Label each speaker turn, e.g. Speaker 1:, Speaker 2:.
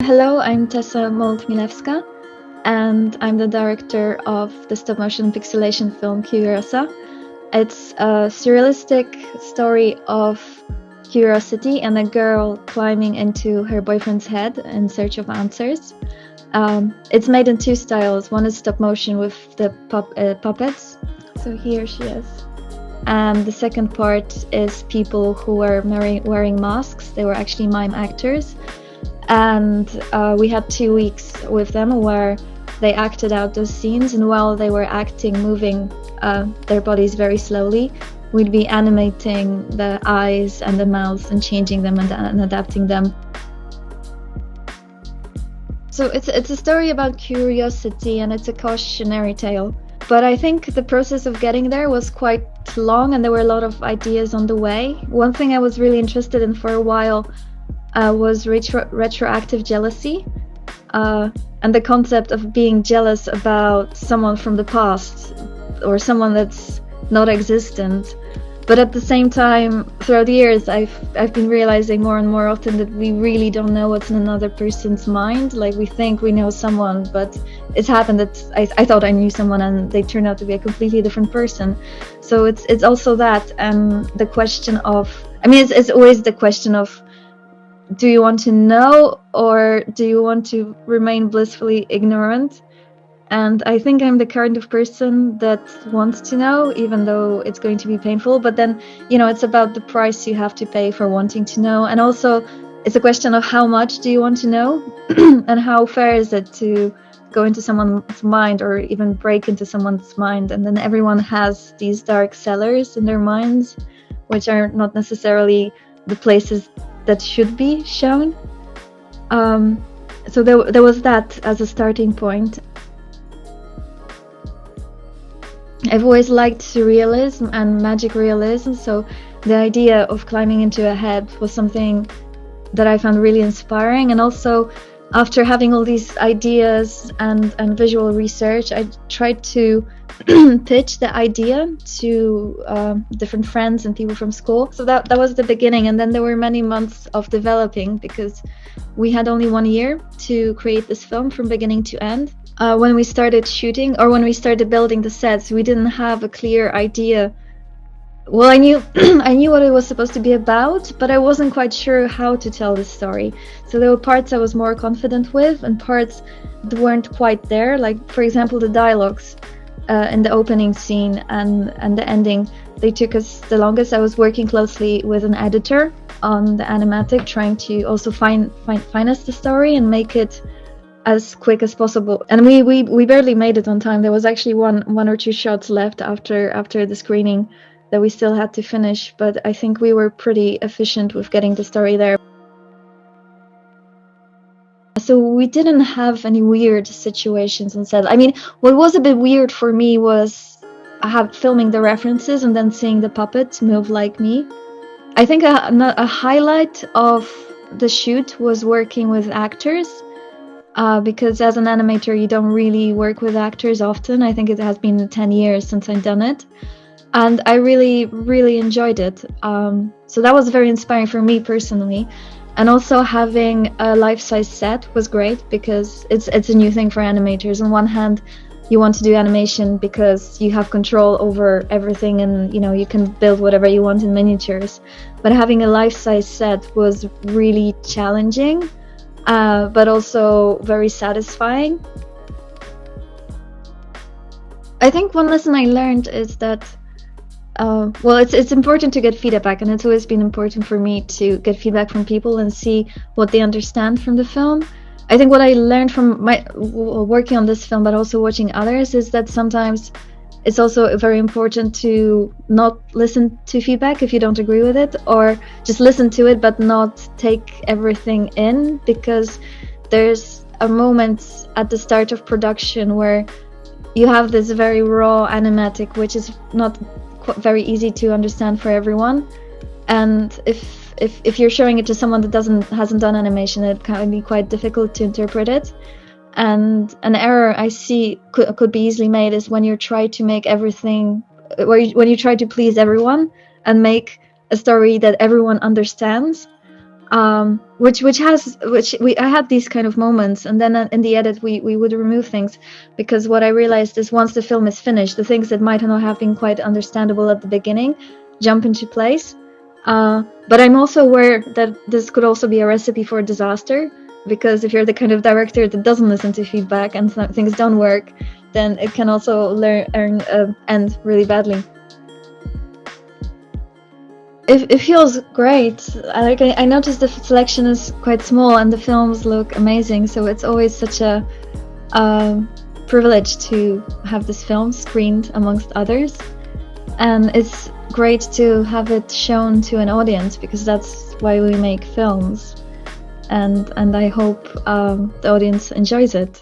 Speaker 1: Hello, I'm Tessa Moult Milewska, and I'm the director of the stop-motion pixelation film Curiosa. It's a surrealistic story of curiosity and a girl climbing into her boyfriend's head in search of answers. It's made in two styles. One is stop-motion with the puppets, so here she is. And the second part is people who were wearing masks. They were actually mime actors. And we had 2 weeks with them where they acted out those scenes, and while they were acting, moving their bodies very slowly, we'd be animating the eyes and the mouths and changing them and adapting them. So it's a story about curiosity, and it's a cautionary tale. But I think the process of getting there was quite long, and there were a lot of ideas on the way. One thing I was really interested in for a while was retroactive jealousy, and the concept of being jealous about someone from the past or someone that's not existent. But at the same time, throughout the years, I've been realizing more and more often that we really don't know what's in another person's mind. Like, we think we know someone, but it's happened that I thought I knew someone and they turned out to be a completely different person. So it's also that, and the question of, it's always the question of, do you want to know or do you want to remain blissfully ignorant? And I think I'm the kind of person that wants to know, even though it's going to be painful. But then, it's about the price you have to pay for wanting to know. And also, it's a question of how much do you want to know and how fair is it to go into someone's mind or even break into someone's mind. And then everyone has these dark cellars in their minds, which are not necessarily the places that should be shown. So there was that as a starting point. I've always liked surrealism and magic realism, so the idea of climbing into a head was something that I found really inspiring. And also, after having all these ideas and visual research, I tried to pitch the idea to different friends and people from school. So that was the beginning, and then there were many months of developing because we had only 1 year to create this film from beginning to end. When we started shooting, or when we started building the sets, we didn't have a clear idea. Well, I knew I knew what it was supposed to be about, but I wasn't quite sure how to tell the story. So there were parts I was more confident with and parts that weren't quite there. Like, for example, the dialogues in the opening scene and the ending, they took us the longest. I was working closely with an editor on the animatic, trying to also find us the story and make it as quick as possible. And we barely made it on time. There was actually one or two shots left after the screening that we still had to finish, but I think we were pretty efficient with getting the story there. So we didn't have any weird situations on set. What was a bit weird for me was filming the references and then seeing the puppets move like me. I think a highlight of the shoot was working with actors, because as an animator, you don't really work with actors often. I think it has been 10 years since I've done it. And I really, really enjoyed it. So that was very inspiring for me personally. And also having a life-size set was great because it's a new thing for animators. On one hand, you want to do animation because you have control over everything and you can build whatever you want in miniatures. But having a life-size set was really challenging, but also very satisfying. I think one lesson I learned is that it's important to get feedback, and it's always been important for me to get feedback from people and see what they understand from the film. I think what I learned from my working on this film, but also watching others, is that sometimes it's also very important to not listen to feedback if you don't agree with it, or just listen to it but not take everything in, because there's a moment at the start of production where you have this very raw animatic, which is not very easy to understand for everyone. And if you're showing it to someone that hasn't done animation, it can be quite difficult to interpret it. And an error I see could be easily made is when you try to make everything, when you try to please everyone and make a story that everyone understands. I had these kind of moments, and then in the edit we would remove things, because what I realized is once the film is finished, the things that might not have been quite understandable at the beginning jump into place. But I'm also aware that this could also be a recipe for disaster, because if you're the kind of director that doesn't listen to feedback and things don't work, then it can also end really badly. It feels great. I noticed the selection is quite small and the films look amazing, so it's always such a privilege to have this film screened amongst others, and it's great to have it shown to an audience, because that's why we make films, and I hope the audience enjoys it.